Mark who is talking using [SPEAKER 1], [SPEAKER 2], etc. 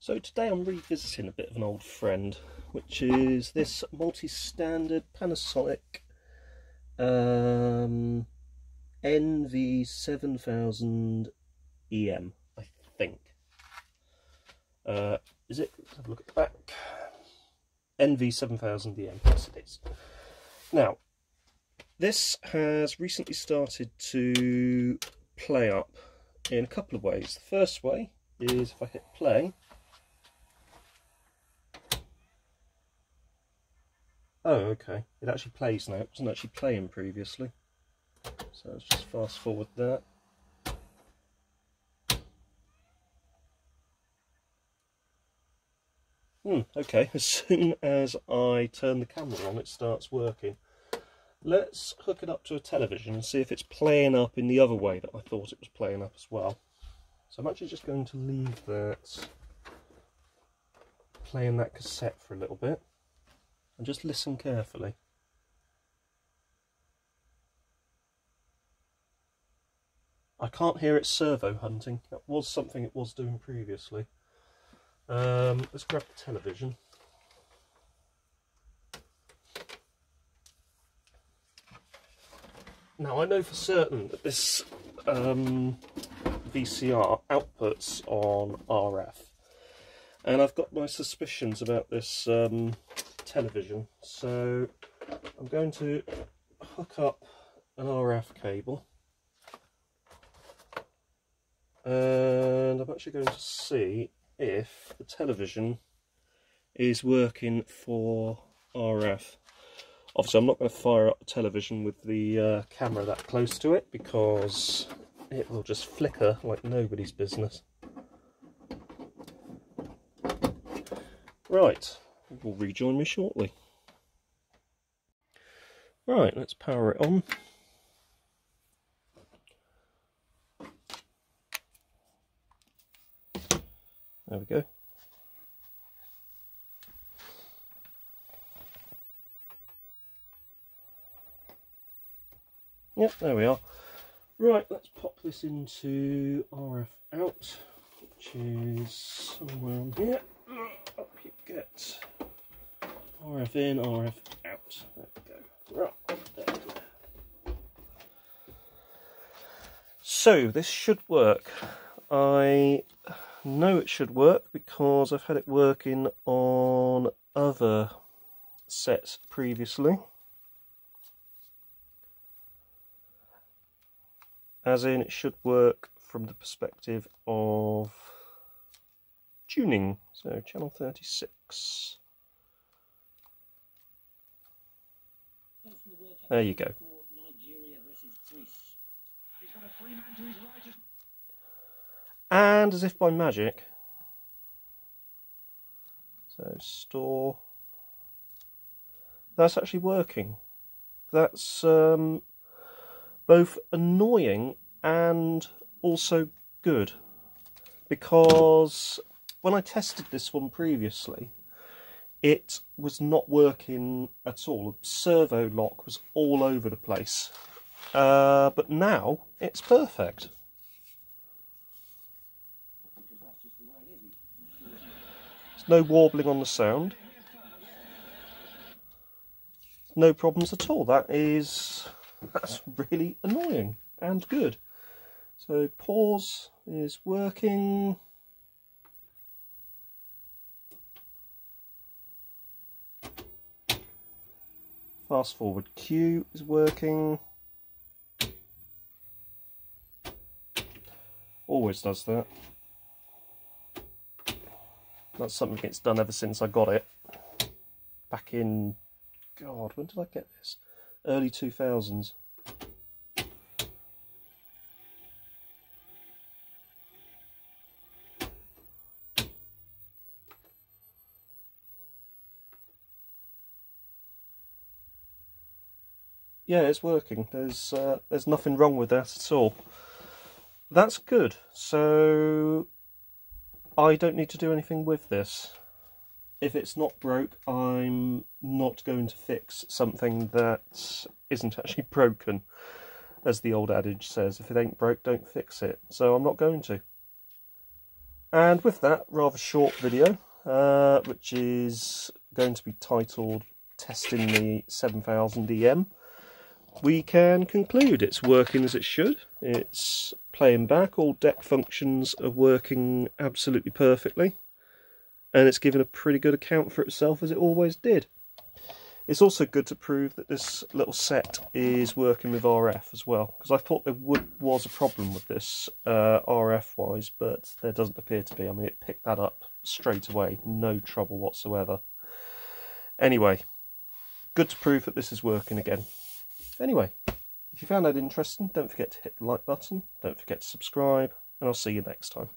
[SPEAKER 1] So today I'm revisiting a bit of an old friend, which is this multi-standard Panasonic NV7000EM, I think. Is it? Let's have a look at the back. NV7000EM, yes it is. Now, this has recently started to play up in a couple of ways. The first way is if I hit play. Oh, okay. It actually plays now. It wasn't actually playing previously. So let's just fast forward that. Okay, as soon as I turn the camera on, it starts working. Let's hook it up to a television and see if it's playing up in the other way that I thought it was playing up as well. So I'm actually just going to leave that playing that cassette for a little bit. And just listen carefully. I can't hear it servo hunting. That was something it was doing previously. Let's grab the television. Now I know for certain that this VCR outputs on RF. And I've got my suspicions about this television, so I'm going to hook up an RF cable and I'm actually going to see if the television is working for RF. Obviously I'm not going to fire up the television with the camera that close to it because it will just flicker like nobody's business. Right. Will rejoin me shortly. Right, let's power it on. There we go. Yep, there we are. Right, let's pop this into RF out, which is somewhere on here. Up you get. RF in, RF out. There we go. Right, there we go. So this should work. I know it should work because I've had it working on other sets previously. As in, it should work from the perspective of tuning. So channel 36. There you go. And as if by magic, so store, that's actually working. That's both annoying and also good, because when I tested this one previously, it was not working at all. The servo lock was all over the place. But now it's perfect. There's no warbling on the sound. No problems at all. That's really annoying and good. So pause is working. Fast forward Q is working. Always does that. That's something it's done ever since I got it. Back in, God, when did I get this? Early 2000s. Yeah, it's working. There's nothing wrong with that at all. That's good. So I don't need to do anything with this. If it's not broke, I'm not going to fix something that isn't actually broken. As the old adage says, if it ain't broke, don't fix it. So I'm not going to. And with that rather short video, which is going to be titled Testing the 7000EM, we can conclude it's working as it should. It's playing back, all deck functions are working absolutely perfectly, and it's given a pretty good account for itself, as it always did. It's also good to prove that this little set is working with RF as well, because I thought there was a problem with this RF wise, but there doesn't appear to be. I mean, it picked that up straight away, no trouble whatsoever. Anyway, good to prove that this is working again. Anyway, if you found that interesting, don't forget to hit the like button, don't forget to subscribe, and I'll see you next time.